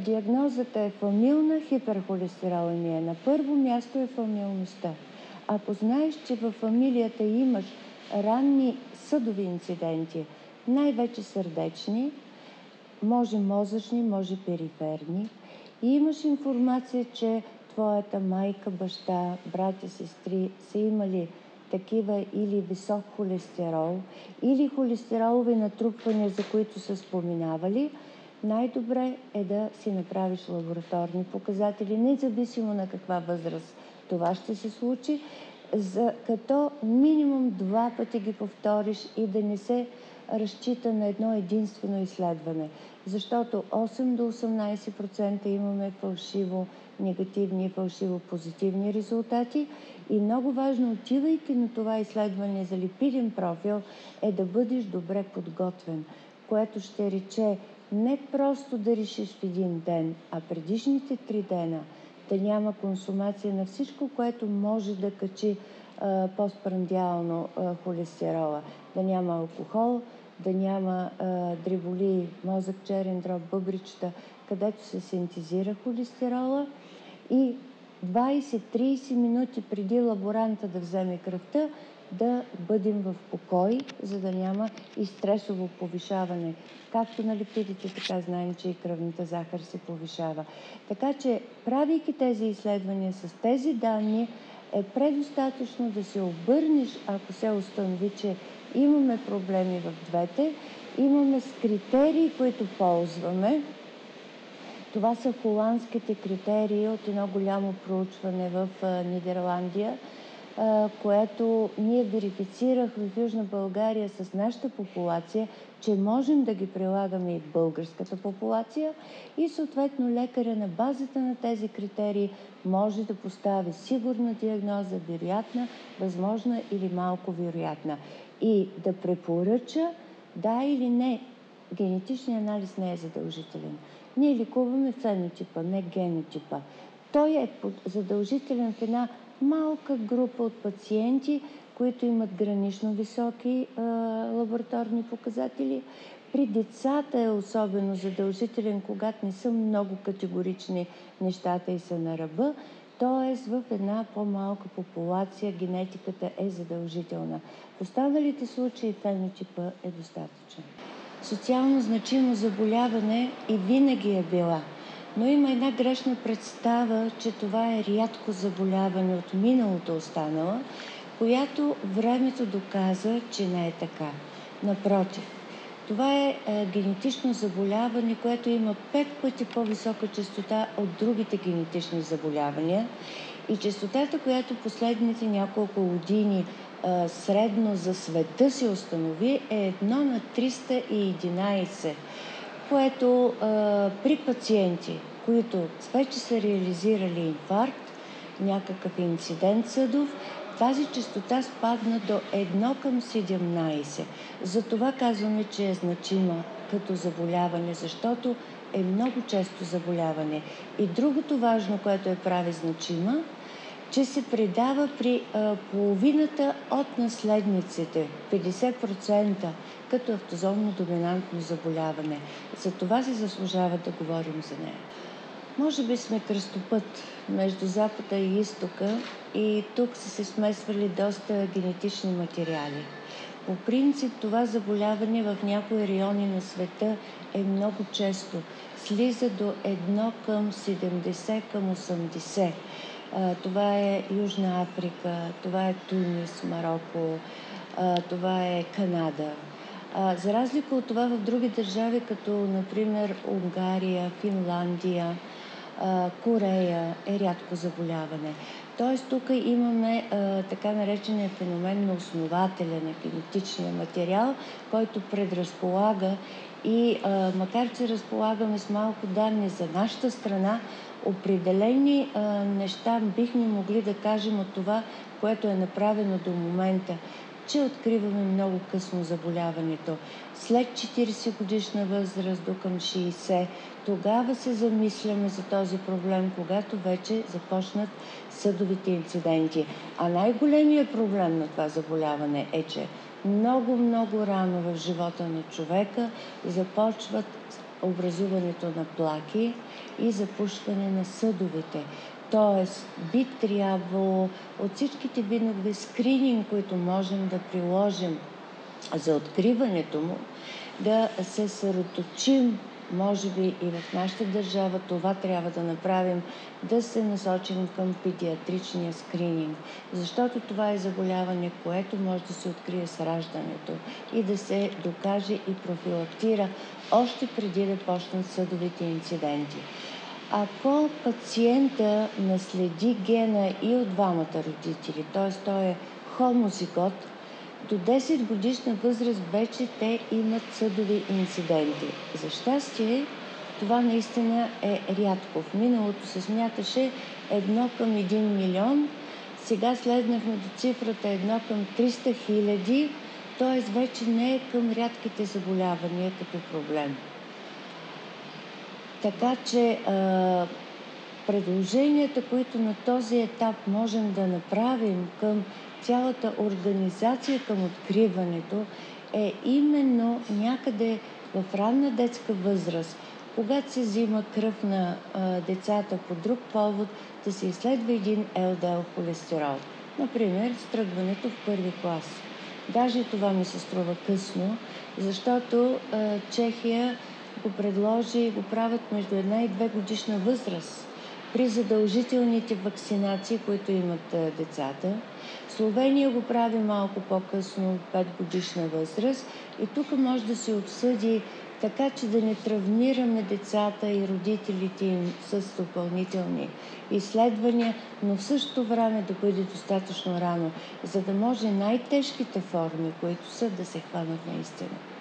диагнозата е фамилна хиперхолестеролемия, на първо място е фамилността. Ако знаеш, че във фамилията имаш ранни съдови инциденти, най-вече сърдечни, може мозъчни, може периферни, и имаш информация, че твоята майка, баща, братя, сестри са имали такива или висок холестерол, или холестеролови натрупвания, за които са споменавали, най-добре е да си направиш лабораторни показатели, независимо на каква възраст това ще се случи, като минимум 2 пъти ги повториш и да не се разчита на едно единствено изследване. Защото 8 до 18% имаме фалшиво негативни и фалшиво позитивни резултати. И много важно, отивайки на това изследване за липиден профил, е да бъдеш добре подготвен, което ще рече не просто да решиш в един ден, а предишните 3 дена да няма консумация на всичко, което може да качи постпрандиално холестерола. Да няма алкохол, да няма дреболии, мозък, черен дроб, бъбричета, където се синтезира холестерола, и 20-30 минути преди лаборанта да вземе кръвта да бъдем в покой, за да няма и стресово повишаване. Както на липидите, така знаем, че и кръвната захар се повишава. Така че, правейки тези изследвания с тези данни, е предостатъчно да се обърнеш, ако се установи, че имаме проблеми в двете. Имаме с критерии, които ползваме. Това са холандските критерии от едно голямо проучване в Нидерландия, което ние верифицирахме в Южна България с нашата популация, че можем да ги прилагаме и в българската популация, и съответно лекаря на базата на тези критерии може да постави сигурна диагноза, вероятна, възможна или малко вероятна, и да препоръча да или не. Генетичният анализ не е задължителен. Ние ликуваме фенотипа, не генотипа. Той е задължителен в една малка група от пациенти, които имат гранично високи лабораторни показатели. При децата е особено задължителен, когато не са много категорични нещата и са на ръба. Т.е. в една по-малка популация генетиката е задължителна. В останалите случаи фенотипа е достатъчен. Социално значимо заболяване и винаги е била. Но има една грешна представа, че това е рядко заболяване от миналото останала, която времето доказа, че не е така. Напротив, това е генетично заболяване, което има 5 пъти по-висока честота от другите генетични заболявания, и честотата, която последните няколко години средно за света се установи, е 1 на 311, което при пациенти, които вече са реализирали инфаркт, някакъв инцидент съдов, тази честота спадна до 1 към 17. Затова казваме, че е значима като заболяване, защото е много често заболяване. И другото важно, което я прави значима, че се предава при половината от наследниците, 50%, като автозомно доминантно заболяване. За това се заслужава да говорим за нея. Може би сме кръстопът между Запада и Изтока, и тук са се смесвали доста генетични материали. По принцип това заболяване в някои райони на света е много често. Слиза до 1 към 70 към 80. Това е Южна Африка, това е Тунис, Мароко, това е Канада. За разлика от това в други държави, като например Унгария, Финландия, Корея, е рядко заболяване. Тоест тук имаме така наречения феномен на основателя на генетичния материал, който предразполага, и макар че разполагаме с малко данни за нашата страна, определени неща бихме могли да кажем от това, което е направено до момента, че откриваме много късно заболяването. След 40 годишна възраст до към 60, тогава се замисляме за този проблем, когато вече започнат съдовите инциденти. А най-големият проблем на това заболяване е, че много рано в живота на човека започват образуването на плаки и запушване на съдовете. Тоест, би трябвало от всичките видове скрининг, които можем да приложим за откриването му, да се съсредоточим, може би и в нашата държава това трябва да направим, да се насочим към педиатричния скрининг, защото това е заболяване, което може да се открие с раждането и да се докаже и профилактира още преди да почнат съдовите инциденти. Ако пациента наследи гена и от двамата родители, т.е. той е хомозигот, до 10 годишна възраст вече те имат съдови инциденти. За щастие, това наистина е рядко. В миналото се смяташе 1 към 1 милион, сега слезнахме до цифрата 1 към 300 хиляди, т.е. вече не е към рядките заболявания като проблем. Така че предложенията, които на този етап можем да направим към цялата организация към откриването, е именно някъде в ранна детска възраст, когато се взима кръв на децата по друг повод, да се изследва един ЛДЛ холестерол. Например, с тръгването в първи клас. Даже това ми се струва късно, защото Чехия го предложи и го правят между 1 и 2 годишна възраст при задължителните вакцинации, които имат децата. Словения го прави малко по-късно, 5 годишна възраст, и тук може да се обсъди така, че да не травмираме децата и родителите им с допълнителни изследвания, но в същото време да бъде достатъчно рано, за да може най-тежките форми, които са, да се хванат наистина.